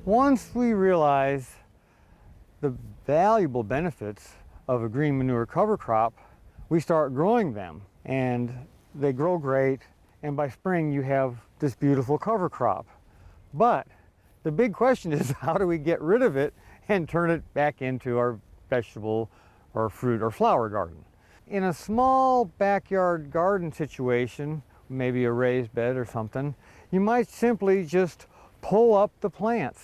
Once we realize the valuable benefits of a green manure cover crop, we start growing them, and they grow great, and by spring you have this beautiful cover crop. But the big question is, how do we get rid of it and turn it back into our vegetable or fruit or flower garden? In a small backyard garden situation, maybe a raised bed or something, you might simply just pull up the plants,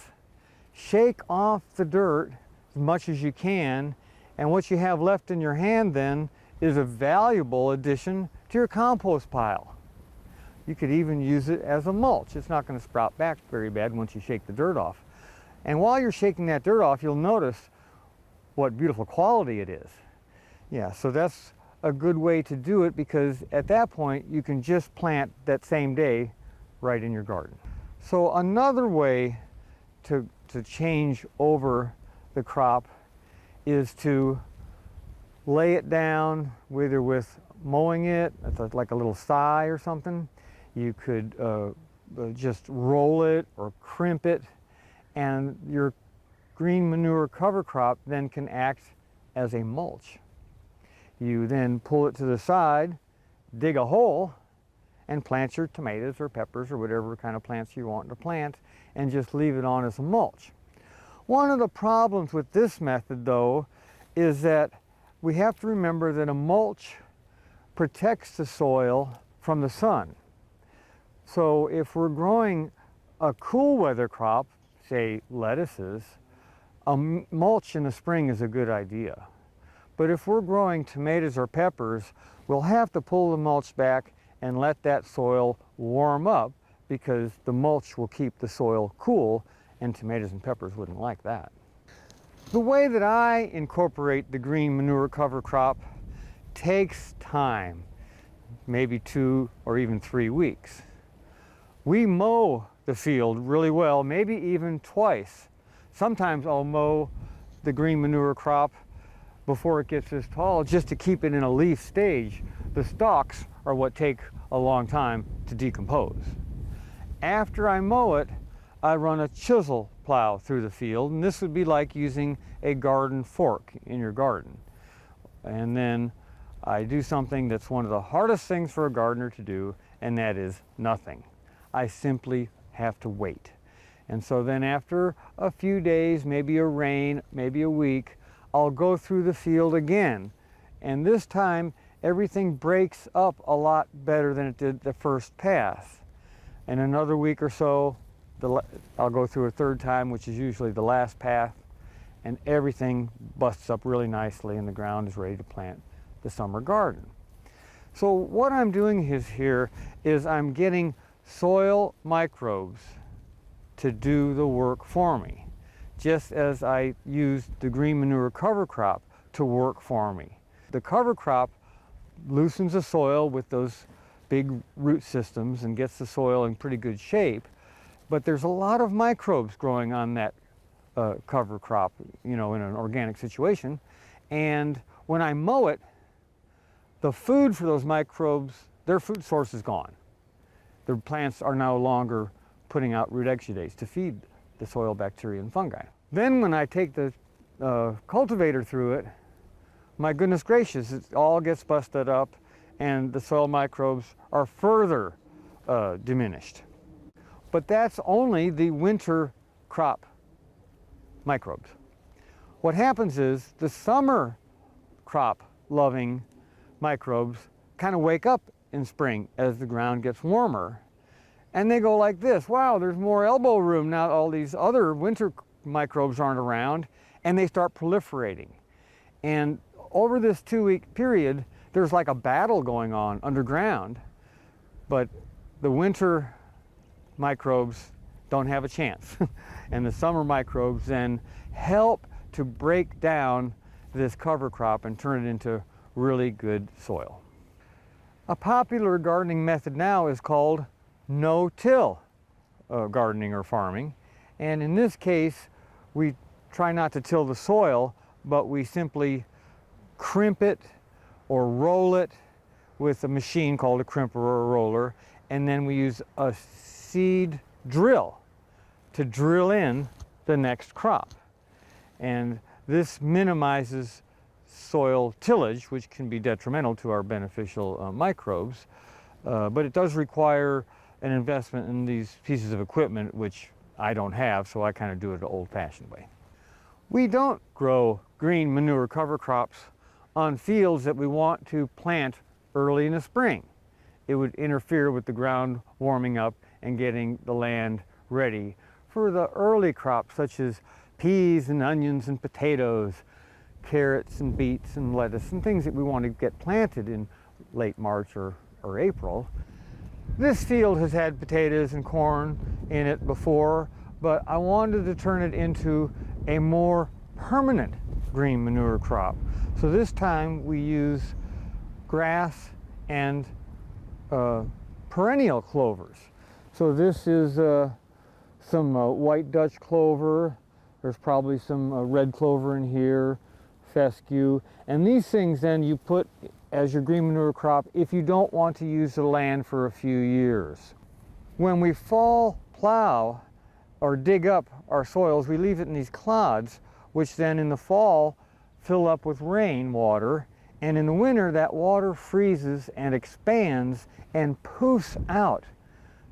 shake off the dirt as much as you can, and what you have left in your hand then is a valuable addition to your compost pile. You could even use it as a mulch. It's not going to sprout back very bad once you shake the dirt off. And while you're shaking that dirt off, you'll notice what beautiful quality it is. Yeah, so that's a good way to do it, because at that point you can just plant that same day right in your garden. So another way to change over the crop is to lay it down, either with mowing it, like a little scythe or something. You could just roll it or crimp it, and your green manure cover crop then can act as a mulch. You then pull it to the side, dig a hole, and plant your tomatoes or peppers or whatever kind of plants you want to plant, and just leave it on as a mulch. One of the problems with this method, though, is that we have to remember that a mulch protects the soil from the sun. So if we're growing a cool weather crop, say lettuces, a mulch in the spring is a good idea. But if we're growing tomatoes or peppers, we'll have to pull the mulch back and let that soil warm up, because the mulch will keep the soil cool, and tomatoes and peppers wouldn't like that. The way that I incorporate the green manure cover crop takes time, maybe 2 or even 3 weeks. We mow the field really well, maybe even twice. Sometimes I'll mow the green manure crop before it gets this tall, just to keep it in a leaf stage. The stalks are what take a long time to decompose. After I mow it, I run a chisel plow through the field, and this would be like using a garden fork in your garden. And then I do something that's one of the hardest things for a gardener to do, and that is nothing. I simply have to wait. And so then after a few days, maybe a rain, maybe a week, I'll go through the field again. And this time, everything breaks up a lot better than it did the first pass. In another week or so, I'll go through a third time, which is usually the last path, and everything busts up really nicely, and the ground is ready to plant the summer garden. So what I'm doing here is I'm getting soil microbes to do the work for me, just as I used the green manure cover crop to work for me. The cover crop loosens the soil with those big root systems and gets the soil in pretty good shape, but there's a lot of microbes growing on that cover crop, in an organic situation. And when I mow it, the food for those microbes, their food source is gone. The plants are no longer putting out root exudates to feed the soil bacteria and fungi. Then when I take the cultivator through it, my goodness gracious, it all gets busted up, and the soil microbes are further diminished. But that's only the winter crop microbes. What happens is the summer crop loving microbes kind of wake up in spring as the ground gets warmer, and they go like this: wow, there's more elbow room now, all these other winter microbes aren't around, and they start proliferating. And over this 2-week period, there's like a battle going on underground, but the winter microbes don't have a chance. And the summer microbes then help to break down this cover crop and turn it into really good soil. A popular gardening method now is called no-till gardening or farming. And in this case, we try not to till the soil, but we simply crimp it or roll it with a machine called a crimper or a roller, and then we use a seed drill to drill in the next crop. And this minimizes soil tillage, which can be detrimental to our beneficial microbes, but it does require an investment in these pieces of equipment, which I don't have, so I kind of do it the old-fashioned way. We don't grow green manure cover crops on fields that we want to plant early in the spring. It would interfere with the ground warming up and getting the land ready for the early crops, such as peas and onions and potatoes, carrots and beets and lettuce, and things that we want to get planted in late March or April. This field has had potatoes and corn in it before, but I wanted to turn it into a more permanent green manure crop. So this time we use grass and perennial clovers. So this is some white Dutch clover. There's probably some red clover in here, fescue. And these things then you put as your green manure crop if you don't want to use the land for a few years. When we fall plow or dig up our soils, we leave it in these clods, which then in the fall fill up with rain water, and in the winter that water freezes and expands and poofs out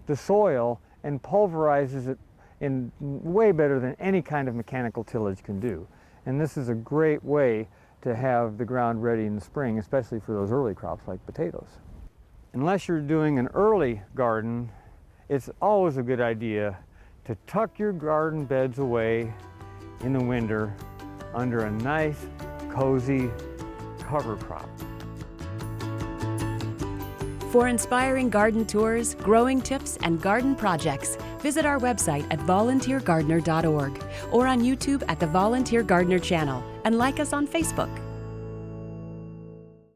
the soil and pulverizes it in way better than any kind of mechanical tillage can do. And this is a great way to have the ground ready in the spring, especially for those early crops like potatoes. Unless you're doing an early garden, it's always a good idea to tuck your garden beds away in the winter under a nice, cozy cover crop. For inspiring garden tours, growing tips, and garden projects, visit our website at volunteergardener.org or on YouTube at the Volunteer Gardener channel, and like us on Facebook.